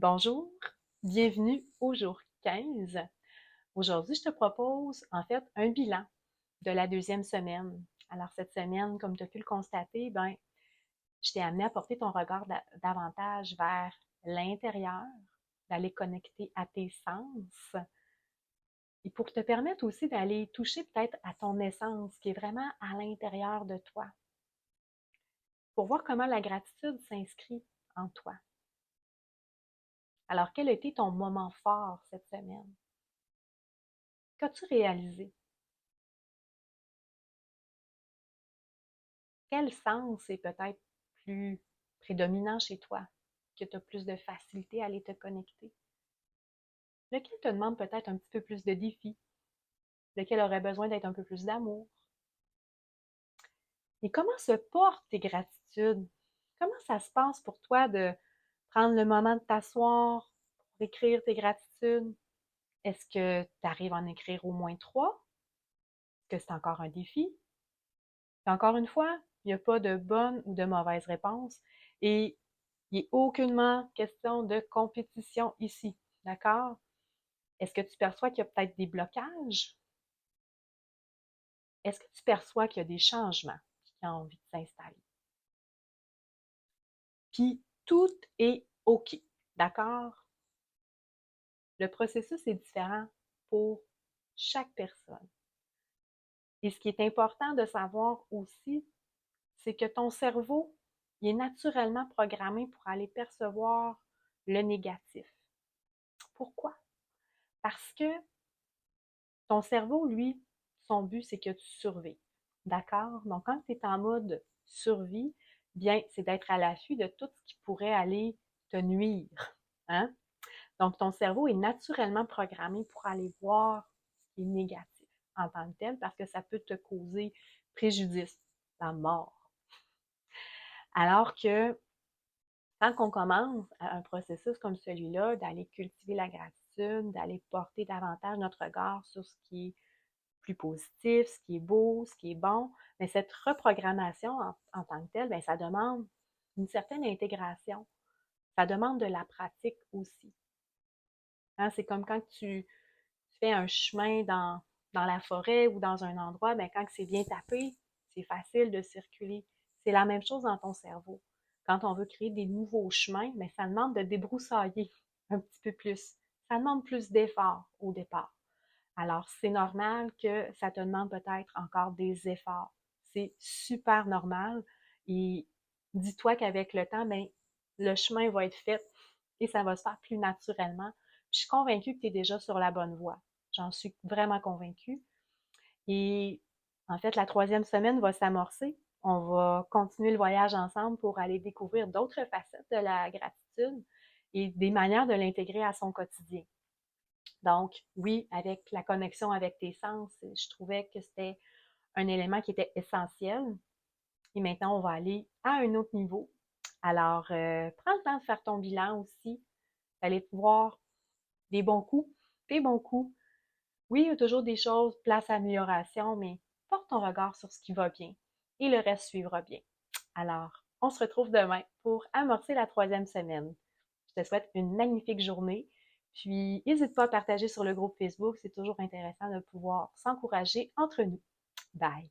Bonjour, bienvenue au jour 15. Aujourd'hui, je te propose en fait un bilan de la deuxième semaine. Alors cette semaine, comme tu as pu le constater, je t'ai amené à porter ton regard davantage vers l'intérieur, d'aller connecter à tes sens et pour te permettre aussi d'aller toucher peut-être à ton essence qui est vraiment à l'intérieur de toi, pour voir comment la gratitude s'inscrit en toi. Alors, quel a été ton moment fort cette semaine? Qu'as-tu réalisé? Quel sens est peut-être plus prédominant chez toi, que tu as plus de facilité à aller te connecter? Lequel te demande peut-être un petit peu plus de défis? Lequel aurait besoin d'être un peu plus d'amour? Et comment se portent tes gratitudes? Comment ça se passe pour toi de prendre le moment de t'asseoir pour écrire tes gratitudes? Est-ce que tu arrives à en écrire au moins 3? Est-ce que c'est encore un défi? Et encore une fois, il n'y a pas de bonne ou de mauvaise réponse et il n'est aucunement question de compétition ici. D'accord? Est-ce que tu perçois qu'il y a peut-être des blocages? Est-ce que tu perçois qu'il y a des changements qui ont envie de s'installer? Puis tout est OK. D'accord? Le processus est différent pour chaque personne. Et ce qui est important de savoir aussi, c'est que ton cerveau, il est naturellement programmé pour aller percevoir le négatif. Pourquoi? Parce que ton cerveau, lui, son but, c'est que tu survives. D'accord? Donc, quand tu es en mode survie, bien, c'est d'être à l'affût de tout ce qui pourrait aller te nuire. Hein? Donc, ton cerveau est naturellement programmé pour aller voir ce qui est négatif en tant que tel parce que ça peut te causer préjudice, la mort. Alors que quand on commence un processus comme celui-là, d'aller cultiver la gratitude, d'aller porter davantage notre regard sur ce qui est plus positif, ce qui est beau, ce qui est bon, mais cette reprogrammation en tant que telle, bien, ça demande une certaine intégration. Ça demande de la pratique aussi. Hein, c'est comme quand tu fais un chemin dans la forêt ou dans un endroit, bien, quand c'est bien tapé, c'est facile de circuler. C'est la même chose dans ton cerveau. Quand on veut créer des nouveaux chemins, bien, ça demande de débroussailler un petit peu plus. Ça demande plus d'efforts au départ. Alors, c'est normal que ça te demande peut-être encore des efforts. C'est super normal. Et dis-toi qu'avec le temps, ben, le chemin va être fait et ça va se faire plus naturellement. Je suis convaincue que tu es déjà sur la bonne voie. J'en suis vraiment convaincue. Et en fait, la troisième semaine va s'amorcer. On va continuer le voyage ensemble pour aller découvrir d'autres facettes de la gratitude et des manières de l'intégrer à son quotidien. Donc, oui, avec la connexion avec tes sens, je trouvais que c'était un élément qui était essentiel. Et maintenant, on va aller à un autre niveau. Alors, prends le temps de faire ton bilan aussi, d'aller voir des bons coups, tes bons coups. Oui, il y a toujours des choses, place à amélioration, mais porte ton regard sur ce qui va bien et le reste suivra bien. Alors, on se retrouve demain pour amorcer la troisième semaine. Je te souhaite une magnifique journée. Puis, n'hésite pas à partager sur le groupe Facebook. C'est toujours intéressant de pouvoir s'encourager entre nous. Bye!